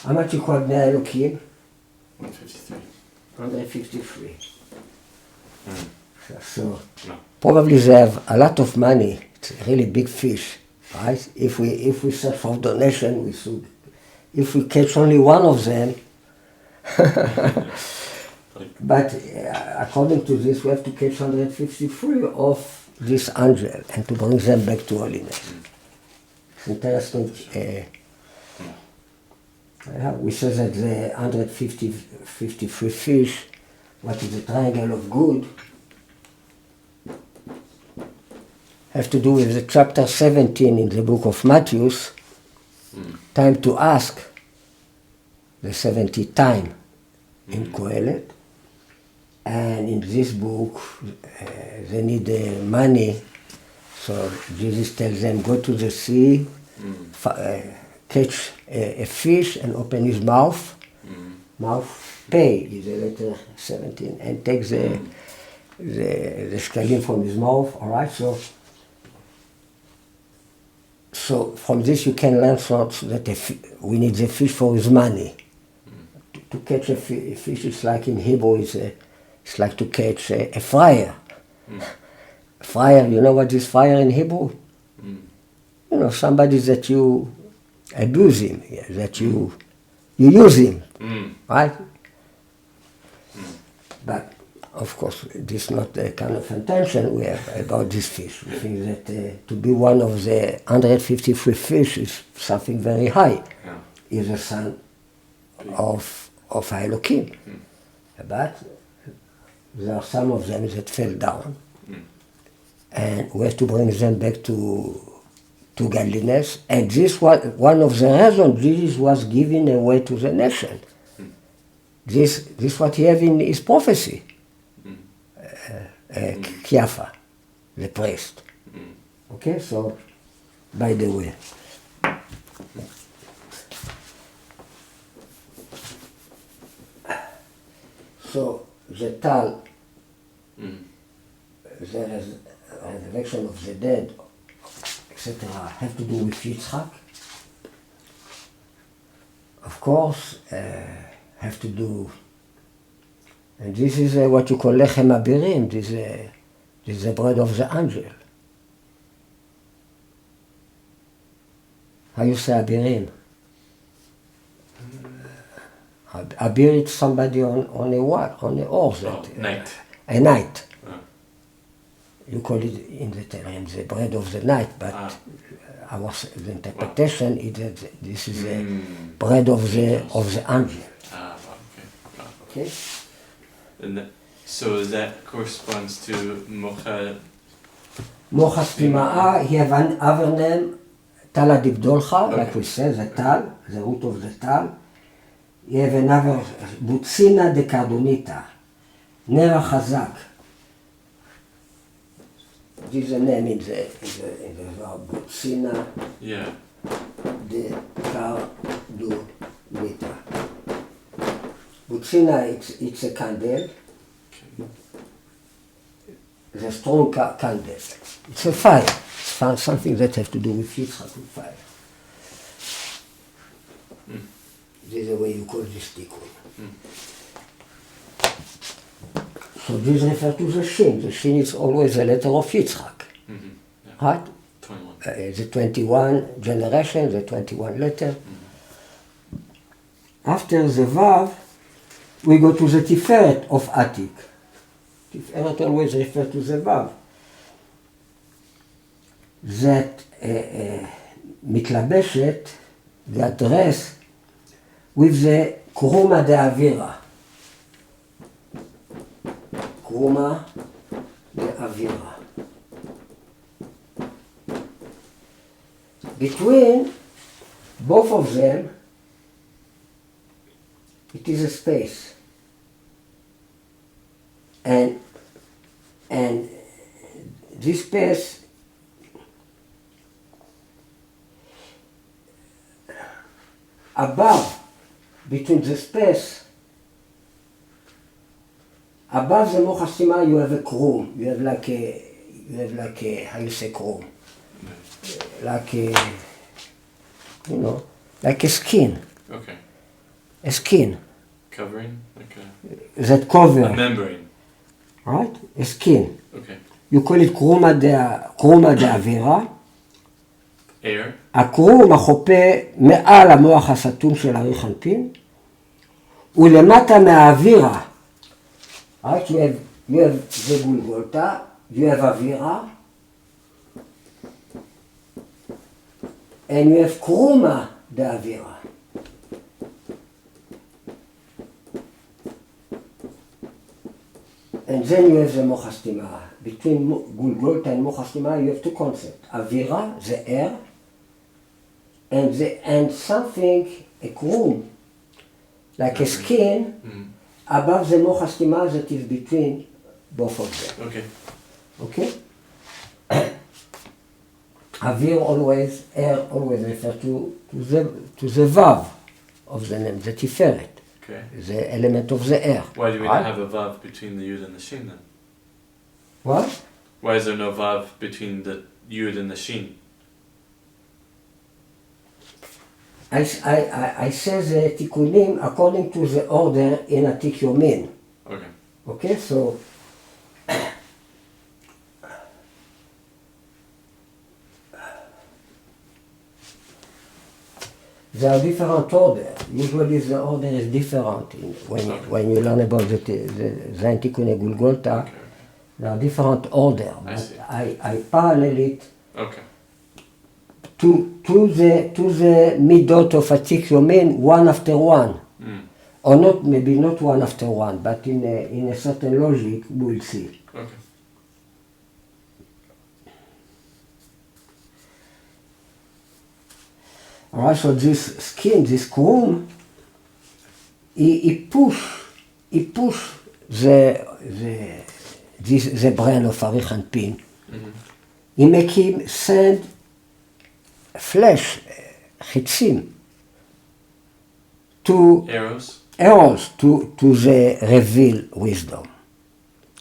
How much equal Bnei Elohim? 153. 153. So probably they have a lot of money. It's a really big fish, right? If we search for donation, we should. If we catch only one of them, but according to this, we have to catch 153 of this angel and to bring them back to holiness. It's interesting. We say that the 153 fish, what is the triangle of good, have to do with the chapter 17 in the book of Matthew, time to ask, the 70 time in Kohelet. And in this book, they need money, so Jesus tells them, go to the sea, catch a fish and open his mouth, pay is the letter 17, and take the shkalim from his mouth, all right? So from this you can learn that we need the fish for his money. To catch a fish, it's like in Hebrew, it's like to catch a fire. Fire, you know what is fire in Hebrew? You know, somebody that you abuse him, that you use him, right? But of course, this is not the kind of intention we have about this fish. We think that to be one of the 153 fish is something very high. He's a son of Elohim. But there are some of them that fell down. And we have to bring them back to godliness. And this was one of the reasons Jesus was giving away to the nation. This what he have in his prophecy. Kiafa, the priest. Okay, so by the way. So the Tal, the resurrection of the dead, etc., have to do with Yitzchak. Of course, have to do, and this is what you call lechem abirim. This is the bread of the angel. How you say abirim? Abir is somebody on a horse. Night. A night. You call it in the Tehran the bread of the night, but the interpretation is that this is the bread of the angel. Okay. And so that corresponds to Mocha. Mocha Spima'a, he have another name, Tala Dibdolcha, like we say, the Tal, the root of the Tal. You have another, Butsina de Cardonita, Nera Chazak. This is a name in the verb, Butsina de Cardonita. Butsina, it's a candle, it's a strong candle. It's a fire, it's something that has to do with Yitzchak, with fire. This is the way you call this tikkun. So this refers to the Shin. The Shin is always a letter of Yitzchak. Right? 21. The 21 generation, the 21 letter. After the Vav, we go to the Tiferet of Atik. Tiferet always refers to the Vav. That mitlabeshet, the dress, with the Kruma de Avira. Kruma de Avira. Between both of them, It is a space. And this space above, between the space, above the mochastima you have a krum. You have like a, how you say krum? Like a, you know, like a skin. Okay. A skin. Covering? Like a... That cover. A membrane. Right? A skin. Okay. You call it קרומה דאווירה. Air. הקרום החופה מעל המוח הסתום של אריך אנפין, ולמטה מהאווירה. Right? You have the גולגולתה, you have אווירה, and you have קרומה דאווירה. And then you have the mochastima. Between Gulgolta and mochastima, you have two concepts. Avira, the air, and something, a krum, like a skin, above the mochastima that is between both of them. Okay. Okay? Avir always, air always refer to the vav of the name, the tiferet. Okay. The element of the air. Why do we right? not have a vav between the yud and the shin then? What? Why is there no vav between the yud and the shin? I say the tikunim according to the order in Atik Yomin. Okay. Okay, so there are different orders. Usually the order is different when you learn about the Antikune Gulgolta. Okay. There are different orders. I parallel it Okay. to the midot of Atik Yomin one after one. Or not, maybe not one after one, but in a certain logic we'll see. Okay. Alright, so this skin, this krum, he push the brain of Arich Anpin. He make him send flesh, chitzim, to arrows to the reveal wisdom.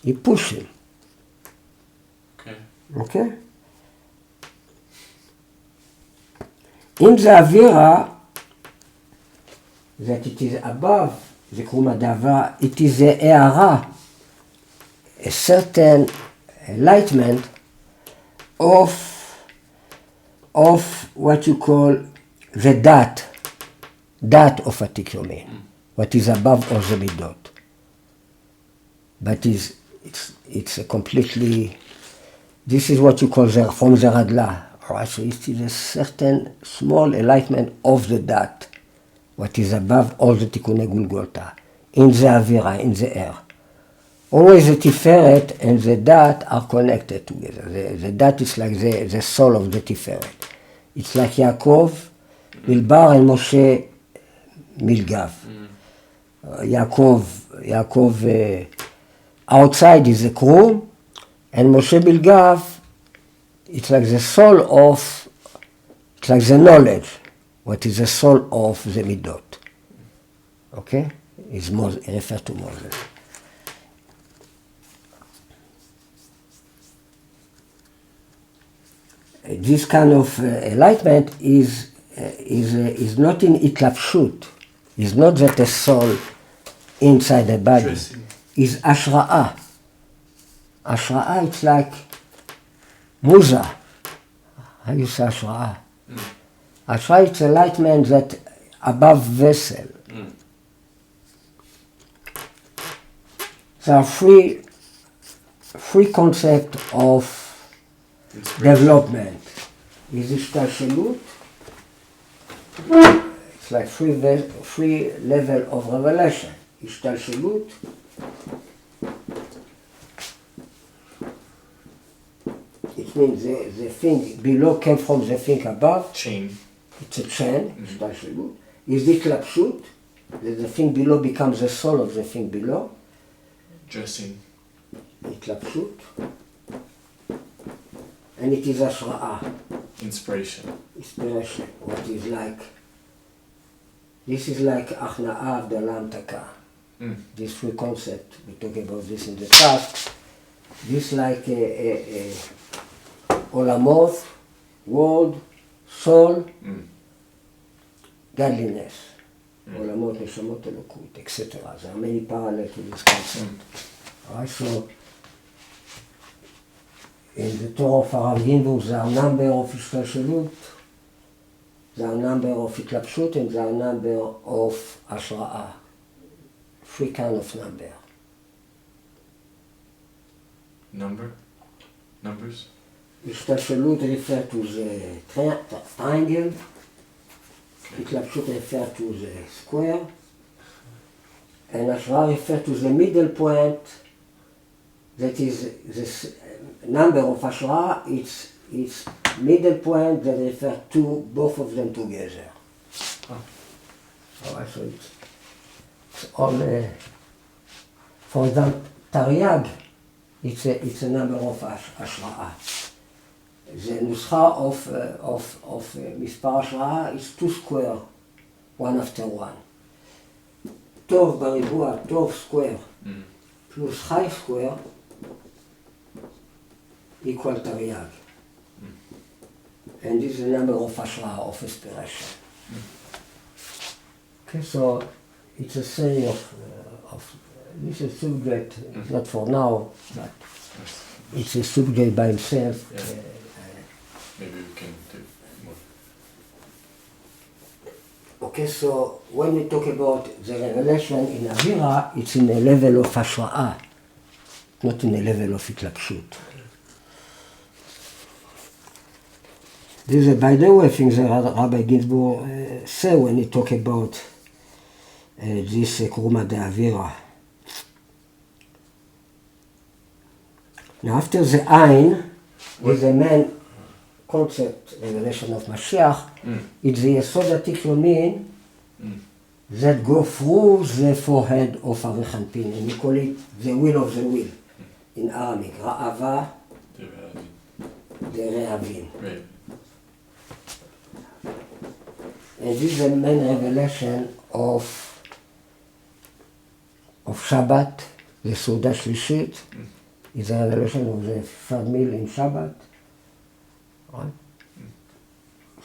He push him. Okay? In the Avira, that it is above the Kruma Dava, it is the Eara, a certain enlightenment of what you call the dat of Atik Yomin, what is above all the midot. But it's a completely, this is what you call from the Radla. Right, so it is a certain small enlightenment of the dat, what is above all the Tikkunei Gulgolta, in the Avira, in the air. Always the Tiferet and the dat are connected together. The dat is like the soul of the Tiferet. It's like Yaakov, Milbar, and Moshe, Milgav. Yaakov outside is the Krum, and Moshe Milgav, it's like the soul of, it's like the knowledge, what is the soul of the midot. Okay? It refers to Moses. This kind of enlightenment is not in itlapshut. It's not that a soul inside the body. It's ashra'ah. Ashra'ah, it's like Muza. How you say Ashra'ah? Ashra'ah, it's enlightenment that above vessel. There are three concepts of development. Is ishtalshelut. It's like three level of revelation. Ishtalshelut. It means the thing below came from the thing above. Chain. It's a chain, ishtalshelut. Is itlapshut. the thing below becomes the soul of the thing below. Dressing. התלבשות. And it is השראה. Inspiration. Inspiration. What is like, this is like הכנעה, הבדלה, המתקה. These three concepts, we talked about this in the past. This like עולמות, world, soul, godliness. עולמות, נשמות, אלוקות, etc. There are many parallels to this concept. Alright, so in the Torah of Arav Ginvur, there are a number of השתלשלות, there are a number of התלבשות, and there are a number of השראה. Three kind of number. Numbers? השתלשלות refer to the triangle, התלבשות refer to the square, and השראה refer to the middle point, that is the number of השראה, it's middle point that refer to both of them together. Alright, so it's all, for example, תרי"ג, it's a number of השראה. The נוסחה of מספר השראה is 2 square, one after one. טוב בריבוע, טוב square, plus חי square, equal תרי"ג. And this is the number of השראה, of inspiration. Okay, so it's a series of this is subject, not for now, but it's a subject by himself. Yeah. Maybe we can do more. Okay, so when we talk about the revelation in Avira, it's in a level of השראה, not in a level of התלבשות. This is, by the way, things that Rabbi Ginzburg said when he talk about this Kruma de Avira. Now, after the Ein, with the main concept, revelation of Mashiach, it's the Yesod HaTikronin that go through the forehead of Arich Anpin, and we call it the will of the will in Aramaic, Ra'ava de Re'avin. Right. And this is the main revelation of Shabbat, the Seudah Shlishit, is a revelation of the third meal in Shabbat. Right?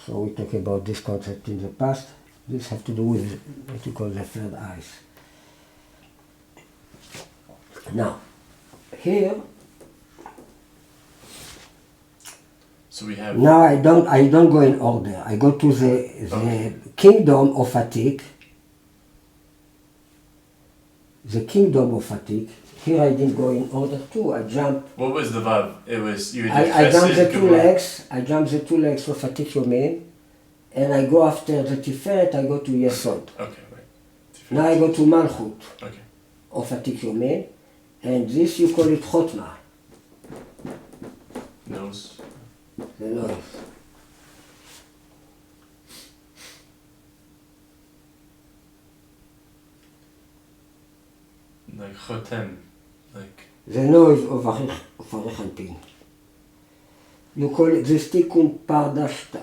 So we talk about this concept in the past. This has to do with what we call the third eyes. Now, here, So we have. now I don't go in order. I go to the kingdom of Atik. The kingdom of Atik. Here I didn't go in order too. I jumped. What was the Vav? It was you. I jumped the two legs. I jumped the two legs of Atik Yomin, and I go after the Tiferet. I go to Yesod. Okay, right. Now I go to Malchut Okay. of Atik Yomin, and this you call it Chotma, Nose. the nose. Like Chotem. Like. The nose of Arich Anpin. You call it this Tikkun Pardashka.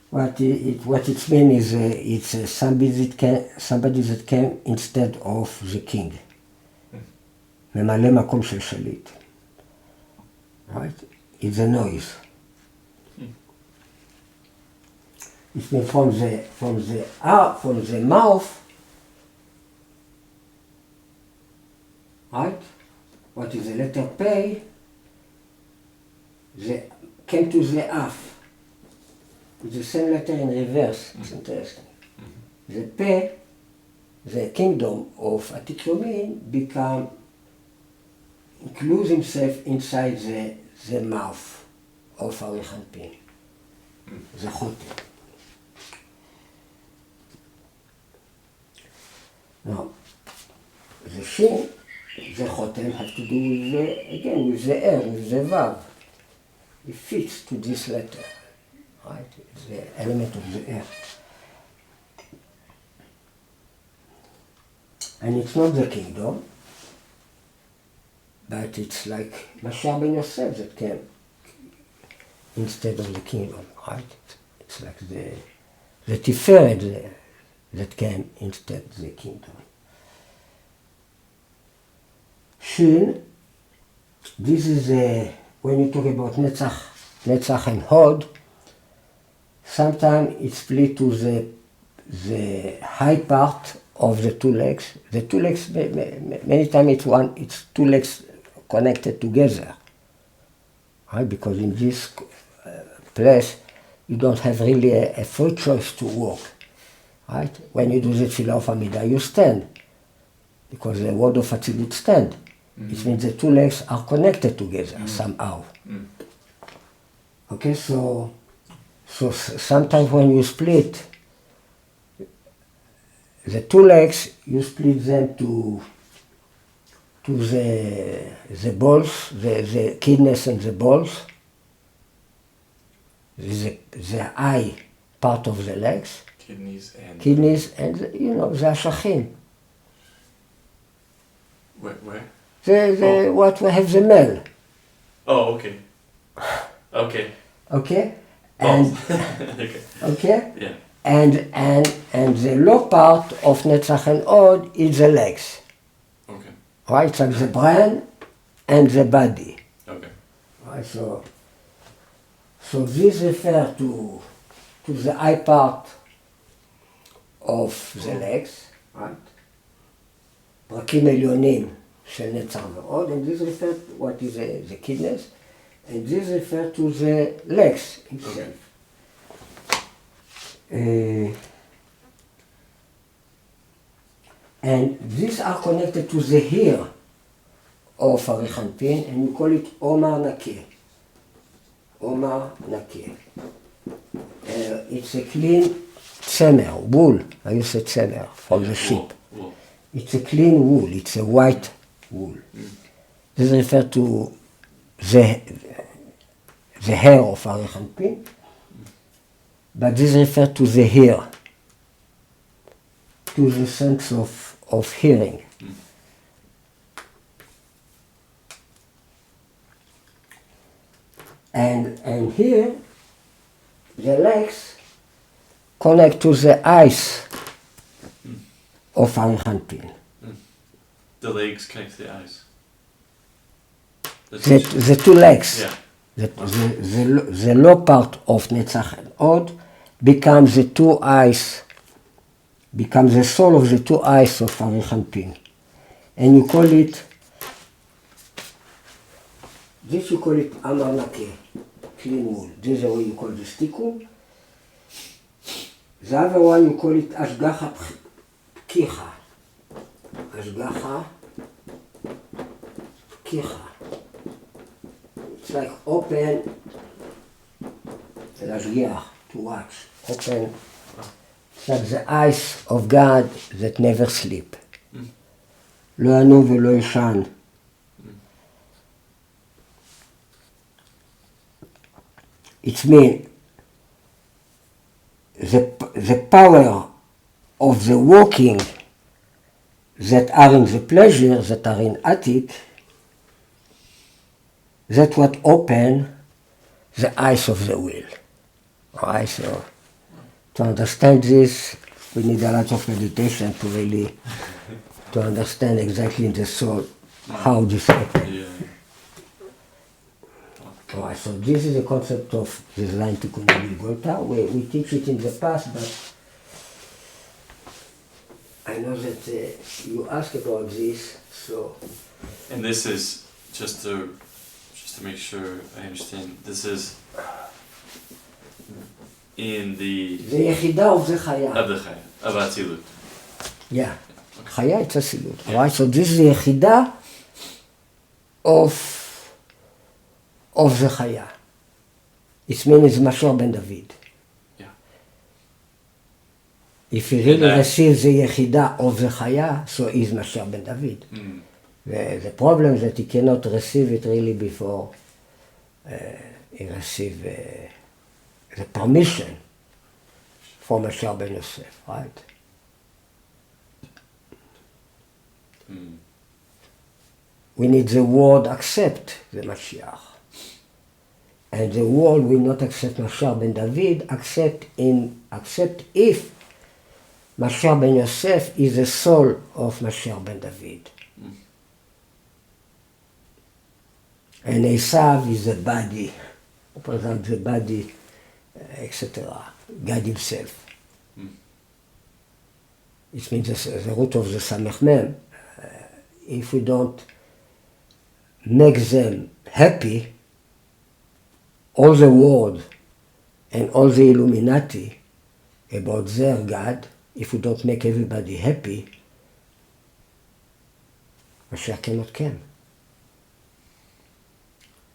What it means is it's somebody that came instead of the king. ממלא מקום של שליט. Right? It's a noise. It means from the mouth, right? What is the letter P? Came to the Af. It's the same letter in reverse. It's interesting. The P, the kingdom of Atik Yomin, includes himself inside the mouth of Arich Anpin, the Chotem. Now, the Shin the chotem has to do with the, again, with the air, with the vav. It fits to this letter, right? It's the element of the air. And it's not the kingdom, but it's like Mashiach ben Yosef that came instead of the kingdom, right? It's like the Tiferet that came instead of the kingdom. Shin, this is when you talk about Netzach and Hod, sometimes it's split to the high part of the two legs. The two legs, many times it's two legs connected together, right? Because in this place, you don't have really a free choice to walk, right? When you do the Tefillah of Amidah, you stand, because the word of Atzilut stand. Mm-hmm. It means the two legs are connected together somehow. Mm. Okay, so sometimes when you split the two legs, you split them to the balls, the kidneys and the balls, the eye part of the legs, kidneys and the ashachim. Where? What we have the male. Oh, okay. Okay. Okay? And okay. Okay? Yeah. And the low part of Netzach and Hod is the legs. Okay. Right? It's like the brain and the body. Okay. Right, so this refers to the high part of the legs, right? פרקים עליונים של נצח ועוד, and this refers to what is the kidneys, and this refers to the legs itself. Okay. And these are connected to the hair of Arichanpin, and you call it Omar Nakeh. Omar Nakeh. It's a clean tzemer, wool. I use a tzemer from the sheep. Wool. It's a clean wool. It's a white wool. This refers to the hair of Arichanpin, but this refers to the hair, to the sense of hearing. And here, the legs connect to the eyes of Arichanpin. The legs connect to the eyes. The two legs, yeah. the low part of Netzach and Hod becomes the two eyes, becomes the soul of the two eyes of Arichanpin. And you call it, this you call it Amar Nakeh, clean wool. This is the way you call this tikkun. The other one you call it Ashgacha Pkicha. Ashgacha Pkicha. It's like open, Ashgiach, to watch. Open. It's like the eyes of God that never sleep. לא ינום ולא ישן. It means the power of the walking that are in the pleasure, that are in Atik, that's what open the eyes of the will. Alright, so to understand this, we need a lot of meditation to really to understand exactly in the soul how this happens. Yeah. Alright, so this is the concept of this line to Kunali Golta. We teach it in the past, but I know that you ask about this, so. And this is just to make sure I understand. This is in the Yechida of the Chaya. Of the Chaya, of Atzilut. Yeah, Chaya it's Atzilut. Yeah. Alright, so this is the Yechida of the Chaya. It means Mashiach ben David. Yeah. If he really receives the Yechida of the Chaya, so is Mashiach ben David. The problem is that he cannot receive it really before he receives the permission from Mashiach ben Yosef, right? We need the world accept the Mashiach. And the world will not accept Mashiach ben David, except if Mashiach ben Yosef is the soul of Mashiach ben David. And Esav is the body, represents the body, etc. God himself. It means the root of the Samech Mem. If we don't make them happy, all the world and all the Illuminati about their God, if we don't make everybody happy, Mashiach cannot come.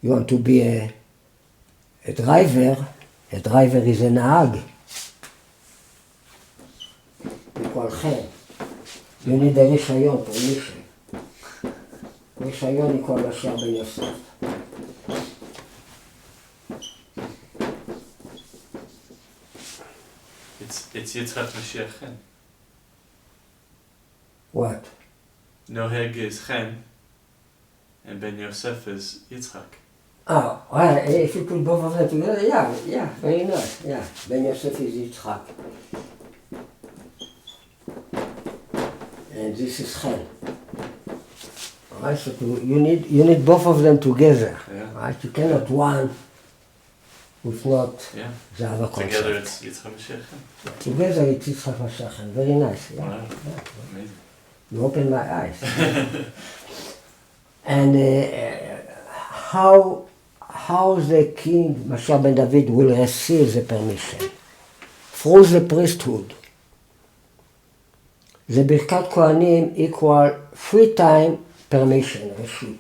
You want to be a driver is a nahag. מכולכם. You need a רישיון, permission. רישיון יקול משיח בן יוסף. It's Yitzchak Mashiach Chen. What? Noheg is Chen, and Ben Yosef is Yitzchak. Oh, well, if you put both of them together, yeah, very nice, yeah. Ben Yosef is Yitzchak. And this is Chen. Right, so you need both of them together. Yeah. Right? You cannot one with not the other concept. Together it's Yitzchak Mashiach Chen. Together it's Yitzchak Mashiach Chen. Very nice. Yeah. Wow, Yeah. amazing. You open my eyes. And how the king Mashiach ben David will receive the permission? Through the priesthood. The Birkat Kohanim equal 3 times permission, reshut.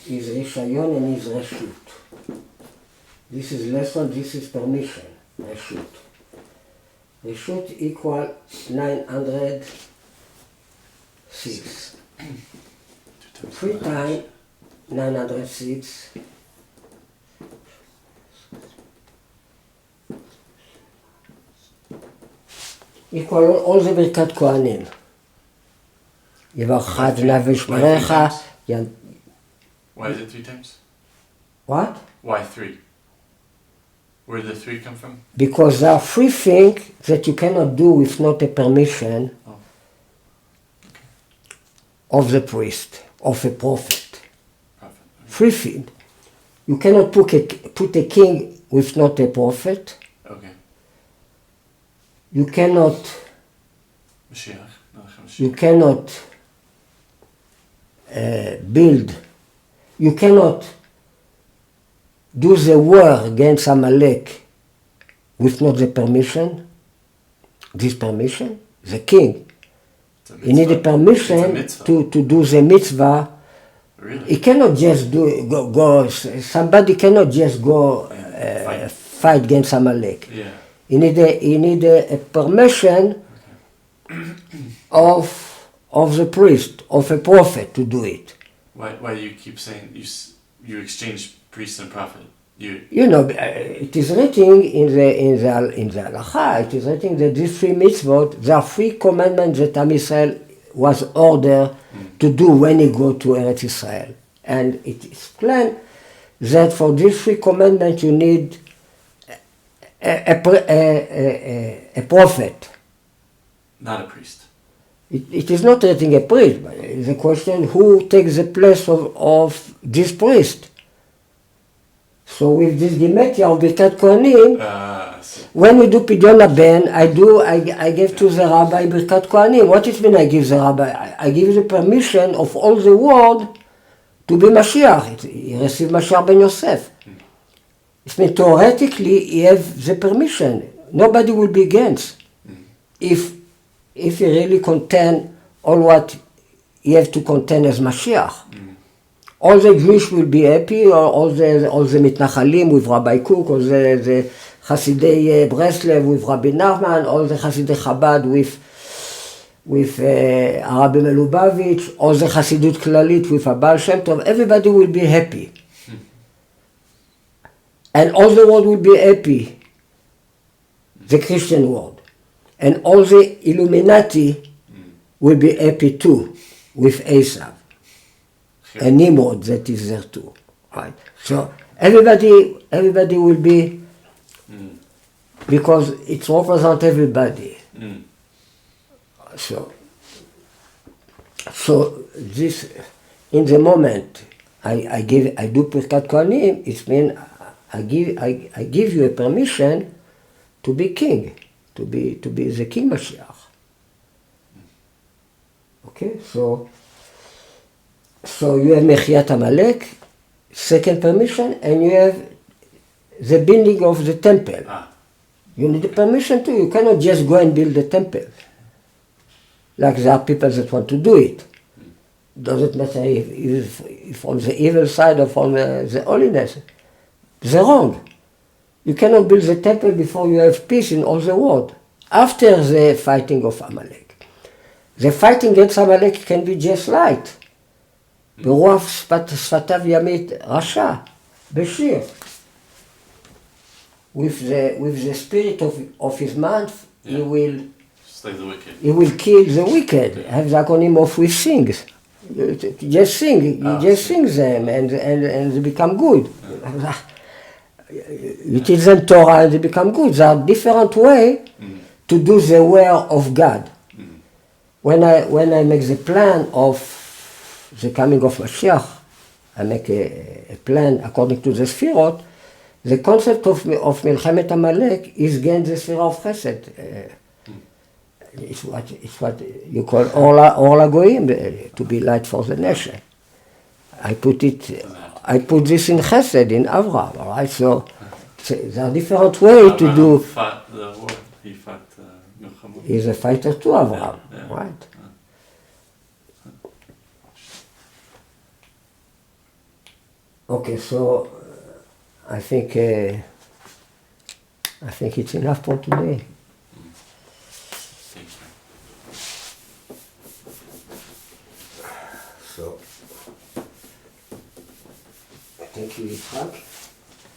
Is rishayon and is reshut. This is lesson, this is permission, reshut. Reshut equal 906. 3 times 906. Equal all the Birkat Kohanim. יברכת נפש ברך. Why is it 3 times? What? Why 3? Where did the 3 come from? Because there are 3 things that you cannot do with not a permission of the priest, of a prophet. 3 things. You cannot put a king with not a prophet. Okay. You cannot. Mashiach. You cannot build. You cannot do the war against Amalek with not the permission. This permission, the king. He need a permission to do the mitzvah. Really? He cannot just go. Somebody cannot just go fight against Amalek. Yeah. He need a permission of the priest, of a prophet to do it. Why do you keep saying you exchange priest and prophet? You know, it is written in the halacha. It is written that these 3 mitzvot, there are 3 commandments that Am Yisrael was ordered to do when he go to Eretz Israel, and it is plain that for these 3 commandments you need a prophet. Not a priest. It is not written a priest, but it's a question who takes the place of this priest. So with this Gematria of Birkat Kohanim, when we do Pidyon Ben, I give to the rabbi Birkat Kohanim. What it means I give the rabbi? I give the permission of all the world to be Mashiach. He received Mashiach ben Yosef. It means theoretically he has the permission. Nobody will be against. If he really contain all what he has to contain as Mashiach. All the Jews will be happy, or all the Mitnachalim with Rabbi Cook, all the Hasidei Breslev with Rabbi Nachman, all the Hasidei Chabad with with Rabbi Melubavitch, or the Hasidut Klalit with Abal Shem Tov, everybody will be happy. And all the world will be happy, the Christian world. And all the Illuminati will be happy too, with Esav. And Nimrod that is there too. Right? So everybody will be, because it represents everybody. So this, in the moment I do Pirkat Kohanim, it means I give you a permission to be king, to be the King Mashiach. Okay, so you have Mechiat Amalek, second permission, and you have the building of the temple. You need the permission too. You cannot just go and build the temple. Like there are people that want to do it. Doesn't matter if from the evil side or from the holiness. They're wrong. You cannot build the temple before you have peace in all the world. After the fighting of Amalek. The fighting against Amalek can be just light. ברוח שפתיו ימית רשע, בשיר. With the spirit of his mouth, he will slay the wicked. He will kill the wicked. Have the acronym of with things. You just sing, sing them and they become good. You teach them Torah and they become good. There are different ways to do the will of God. When I make the plan of the coming of Mashiach, I make a plan according to the Sfirot. The concept of Milchemet Amalek is gain the Sfirah of Chesed. It's what you call Or Goyim, to be light for the nation. I put this in Chesed, in Avraham, all right? So there are different ways to do. Fought the war. He fought Milchama. He's a fighter too, Avraham, right? Okay, so I think it's enough for today. Thank you. So, thank you, Yitzhak.